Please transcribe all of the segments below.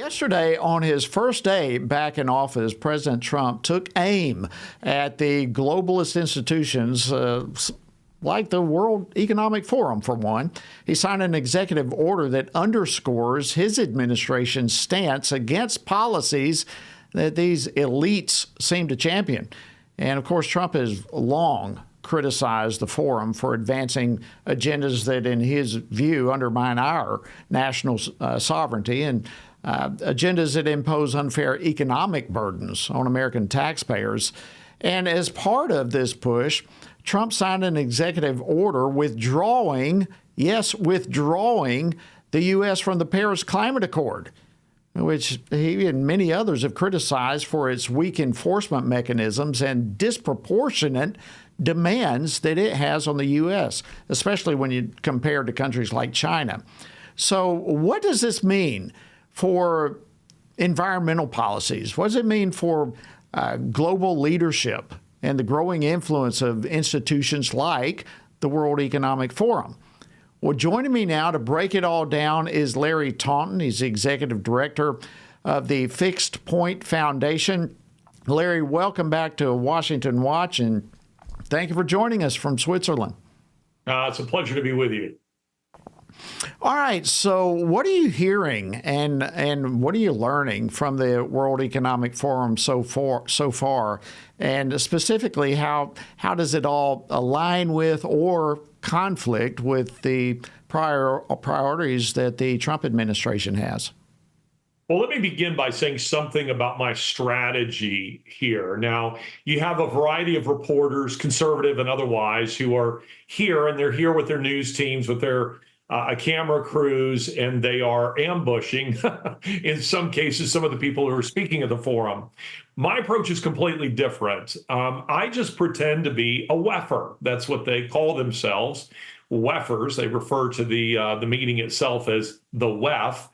Yesterday, on his first day back in office, President Trump took aim at the globalist institutions like the World Economic Forum, for one. He signed an executive order that underscores his administration's stance against policies that these elites seem to champion. And of course, Trump has long criticized the forum for advancing agendas that, in his view, undermine our national sovereignty and agendas that impose unfair economic burdens on American taxpayers. And as part of this push, Trump signed an executive order withdrawing the U.S. from the Paris Climate Accord, which he and many others have criticized for its weak enforcement mechanisms and disproportionate demands that it has on the U.S., especially when you compare to countries like China. So what does this mean for environmental policies? What does it mean for global leadership and the growing influence of institutions like the World Economic Forum? Well, joining me now to break it all down is Larry Taunton. He's the executive director of the Fixed Point Foundation. Larry, welcome back to Washington Watch, and thank you for joining us from Switzerland. It's a pleasure to be with you. All right. So what are you hearing and what are you learning from the World Economic Forum so far? And specifically, how does it all align with or conflict with the priorities that the Trump administration has? Well, let me begin by saying something about my strategy here. Now, you have a variety of reporters, conservative and otherwise, who are here, and they're here with their news teams, with their camera crews, and they are ambushing, in some cases, some of the people who are speaking at the forum. My approach is completely different. I just pretend to be a WEFer. That's what they call themselves, WEFers. They refer to the meeting itself as the WEF.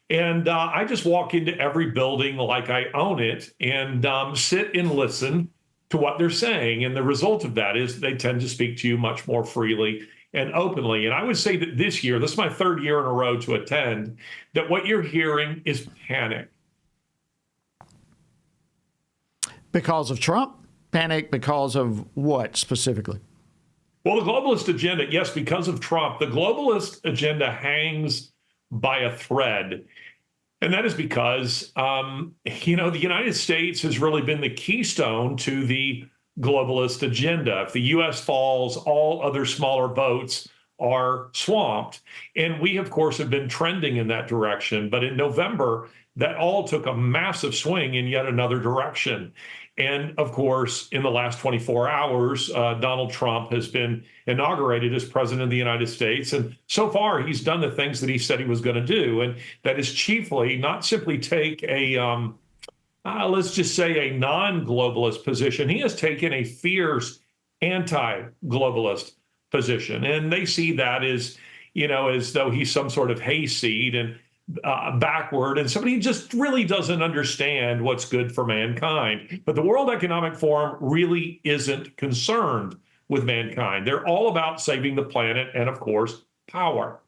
And I just walk into every building like I own it and sit and listen to what they're saying. And the result of that is they tend to speak to you much more freely and openly. And I would say that this year, this is my third year in a row to attend, that what you're hearing is panic. Because of Trump? Panic because of what specifically? Well, the globalist agenda, yes, because of Trump. The globalist agenda hangs by a thread. And that is because, the United States has really been the keystone to the globalist agenda. If the U.S. falls, all other smaller boats are swamped. And we, of course, have been trending in that direction. But in November, that all took a massive swing in yet another direction. And of course, in the last 24 hours, Donald Trump has been inaugurated as president of the United States. And so far, he's done the things that he said he was going to do. And that is chiefly not simply take a let's just say a non-globalist position. He has taken a fierce anti-globalist position. And they see that as, as though he's some sort of hayseed and backward and somebody who just really doesn't understand what's good for mankind. But the World Economic Forum really isn't concerned with mankind. They're all about saving the planet and, of course, power.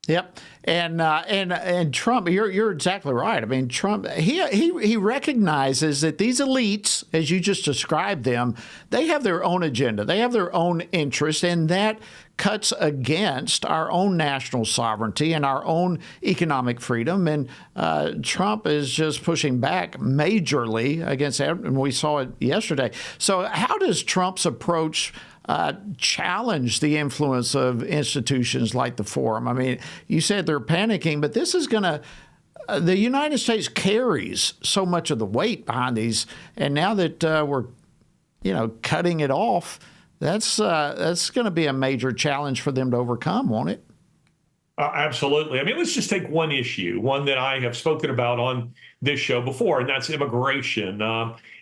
Yep, and Trump, you're exactly right. I mean, Trump, he recognizes that these elites, as you just described them, they have their own agenda, they have their own interests, and that cuts against our own national sovereignty and our own economic freedom. And Trump is just pushing back majorly against that, and we saw it yesterday. So, how does Trump's approach challenge the influence of institutions like the Forum? I mean, you said they're panicking, but this is going to, the United States carries so much of the weight behind these. And now that we're, cutting it off, that's going to be a major challenge for them to overcome, won't it? Absolutely. I mean, let's just take one issue, one that I have spoken about on this show before, and that's immigration.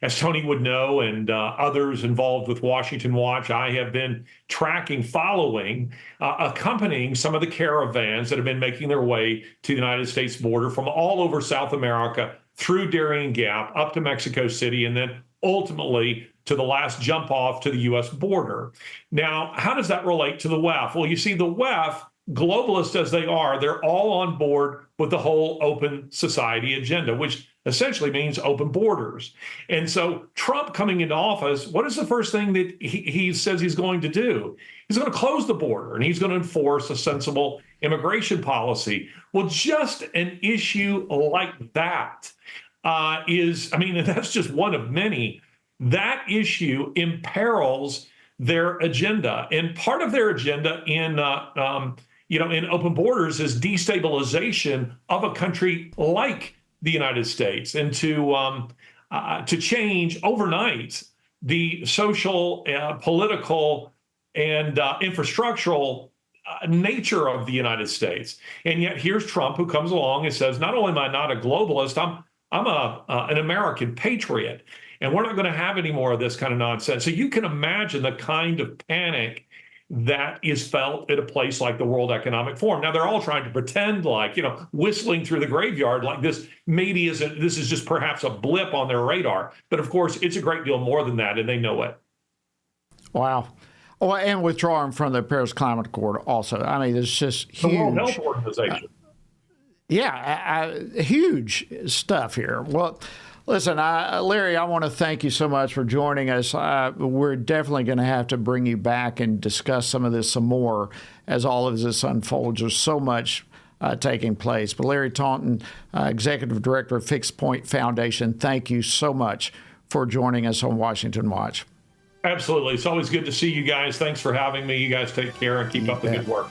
As Tony would know, and others involved with Washington Watch, I have been tracking, following, accompanying some of the caravans that have been making their way to the United States border from all over South America, through Darien Gap, up to Mexico City, and then ultimately to the last jump off to the U.S. border. Now, how does that relate to the WEF? Well, you see, the WEF globalist as they are, they're all on board with the whole open society agenda, which essentially means open borders. And so Trump coming into office, what is the first thing that he says he's going to do? He's going to close the border and he's going to enforce a sensible immigration policy. Well, just an issue like that and that's just one of many. That issue imperils their agenda. And part of their agenda in open borders is destabilization of a country like the United States, and to change overnight the social, political, and infrastructural nature of the United States. And yet here's Trump, who comes along and says, not only am I not a globalist, I'm an American patriot, and we're not going to have any more of this kind of nonsense. So you can imagine the kind of panic that is felt at a place like the World Economic Forum. Now, they're all trying to pretend like, whistling through the graveyard, like this is just perhaps a blip on their radar. But of course, it's a great deal more than that, and they know it. Wow. Oh, and withdrawing from the Paris Climate Accord also. I mean, it's just huge. The World Health Organization. Huge stuff here. Well, listen, Larry, I want to thank you so much for joining us. We're definitely going to have to bring you back and discuss some of this some more as all of this unfolds. There's so much taking place. But Larry Taunton, Executive Director of Fixed Point Foundation, thank you so much for joining us on Washington Watch. Absolutely. It's always good to see you guys. Thanks for having me. You guys take care and keep up the good work.